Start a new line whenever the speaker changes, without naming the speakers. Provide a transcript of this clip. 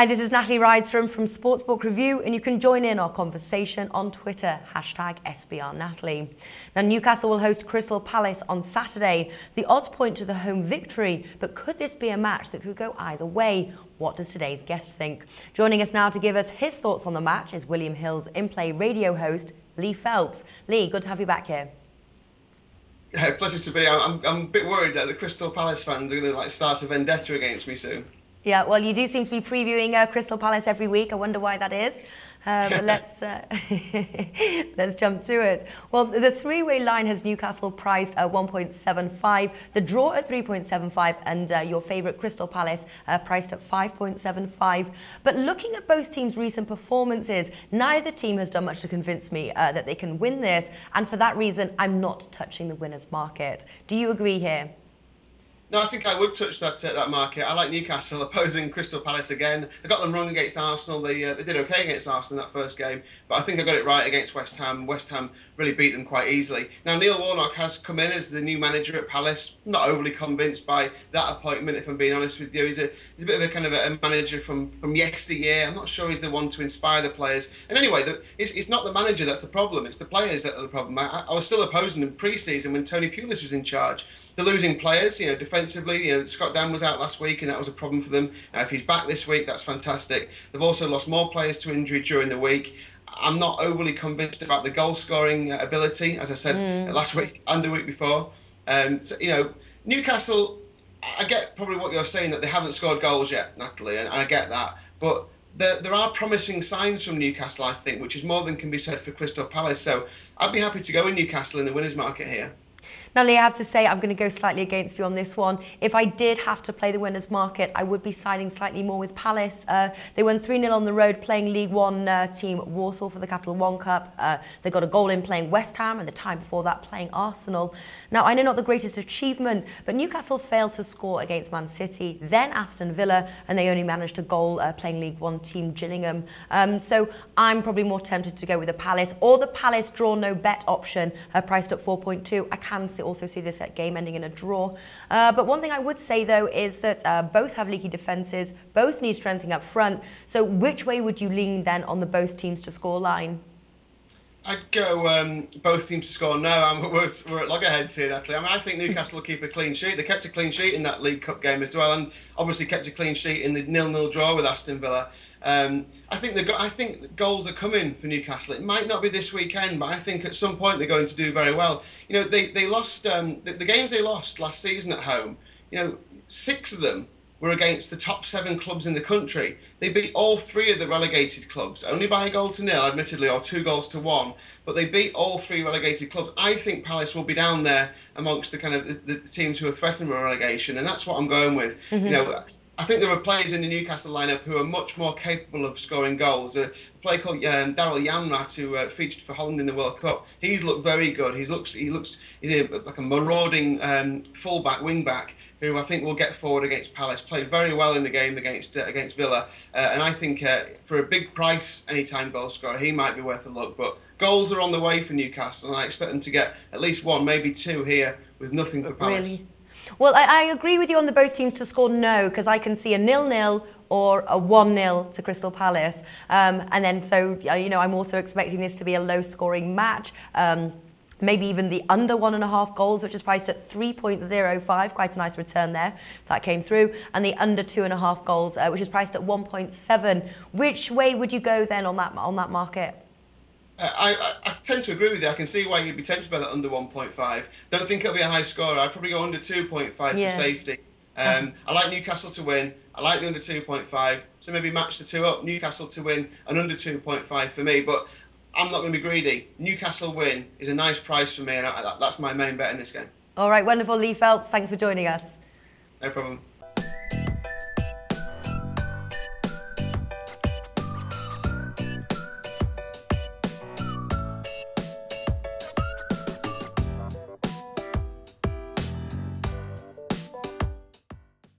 Hi, this is Natalie Rydstrom from SportsBook Review, and you can join in our conversation on Twitter, #SBRNatalie. Now, Newcastle will host Crystal Palace on Saturday. The odds point to the home victory, but could this be a match that could go either way? What does today's guest think? Joining us now to give us his thoughts on the match is William Hill's in-play radio host, Lee Phelps. Lee, good to have you back here.
Yeah, pleasure to be. I'm a bit worried that the Crystal Palace fans are going to start a vendetta against me soon.
Yeah, well, you do seem to be previewing Crystal Palace every week. I wonder why that is. But let's jump to it. Well, the three-way line has Newcastle priced at 1.75, the draw at 3.75, and your favourite Crystal Palace priced at 5.75. But looking at both teams' recent performances, neither team has done much to convince me that they can win this, and for that reason, I'm not touching the winners market. Do you agree here?
No, I think I would touch that market. I like Newcastle opposing Crystal Palace again. I got them wrong against Arsenal. They did okay against Arsenal in that first game, but I think I got it right against West Ham. West Ham really beat them quite easily. Now, Neil Warnock has come in as the new manager at Palace. Not overly convinced by that appointment, if I'm being honest with you. He's a bit of a kind of a manager from yesteryear. I'm not sure he's the one to inspire the players. And anyway, it's not the manager that's the problem. It's the players that are the problem. I was still opposing them pre-season when Tony Pulis was in charge. They're losing players, defensively. Scott Dan was out last week, and that was a problem for them. If he's back this week, that's fantastic. They've also lost more players to injury during the week. I'm not overly convinced about the goal-scoring ability, as I said last week and the week before. Newcastle, I get probably what you're saying, that they haven't scored goals yet, Natalie, and I get that. But there are promising signs from Newcastle, I think, which is more than can be said for Crystal Palace. So I'd be happy to go in Newcastle in the winners' market here.
Now, Lee, I have to say I'm going to go slightly against you on this one. If I did have to play the winners' market, I would be siding slightly more with Palace. They won 3-0 on the road playing League One team Warsaw for the Capital One Cup. They got a goal in playing West Ham, and the time before that playing Arsenal. Now, I know not the greatest achievement, but Newcastle failed to score against Man City, then Aston Villa, and they only managed a goal playing League One team Gillingham. So I'm probably more tempted to go with the Palace, or the Palace draw no bet option, priced at 4.2. I can also see this game ending in a draw. But one thing I would say, though, is that both have leaky defences, both need strengthening up front. So which way would you lean then on the both teams to score line?
I'd go both teams to score. No, we're at loggerheads here, Natalie. I think Newcastle will keep a clean sheet. They kept a clean sheet in that League Cup game as well, and obviously kept a clean sheet in the 0-0 draw with Aston Villa. I think goals are coming for Newcastle. It might not be this weekend, but I think at some point they're going to do very well. They lost the games they lost last season at home. 6 of them were against the top 7 clubs in the country. They beat all 3 of the relegated clubs, only by 1-0, admittedly, or 2-1, but they beat all 3 relegated clubs. I think Palace will be down there amongst the teams who are threatening relegation, and that's what I'm going with. I think there are players in the Newcastle lineup who are much more capable of scoring goals. A player called Daryl Janmaat, who featured for Holland in the World Cup, he's looked very good. He's like a marauding fullback, wing-back, who I think will get forward against Palace. Played very well in the game against Villa, and I think for a big price, anytime goal scorer, he might be worth a look. But goals are on the way for Newcastle, and I expect them to get at least 1, maybe 2 here, with nothing for Palace. Really?
Well, I agree with you on the both teams to score no, because I can see a 0-0 or a 1-0 to Crystal Palace. And then, I'm also expecting this to be a low-scoring match. Maybe even the under 1.5 goals, which is priced at 3.05. Quite a nice return there. That came through. And the under 2.5 goals, which is priced at 1.7. Which way would you go then on that market?
I tend to agree with you. I can see why you'd be tempted by that under 1.5. Don't think it'll be a high scorer. I'd probably go under 2.5 for safety. I like Newcastle to win. I like the under 2.5. So maybe match the 2 up. Newcastle to win and under 2.5 for me. But I'm not going to be greedy. Newcastle win is a nice price for me, and that's my main bet in this game.
All right, wonderful. Lee Phelps, thanks for joining us.
No problem.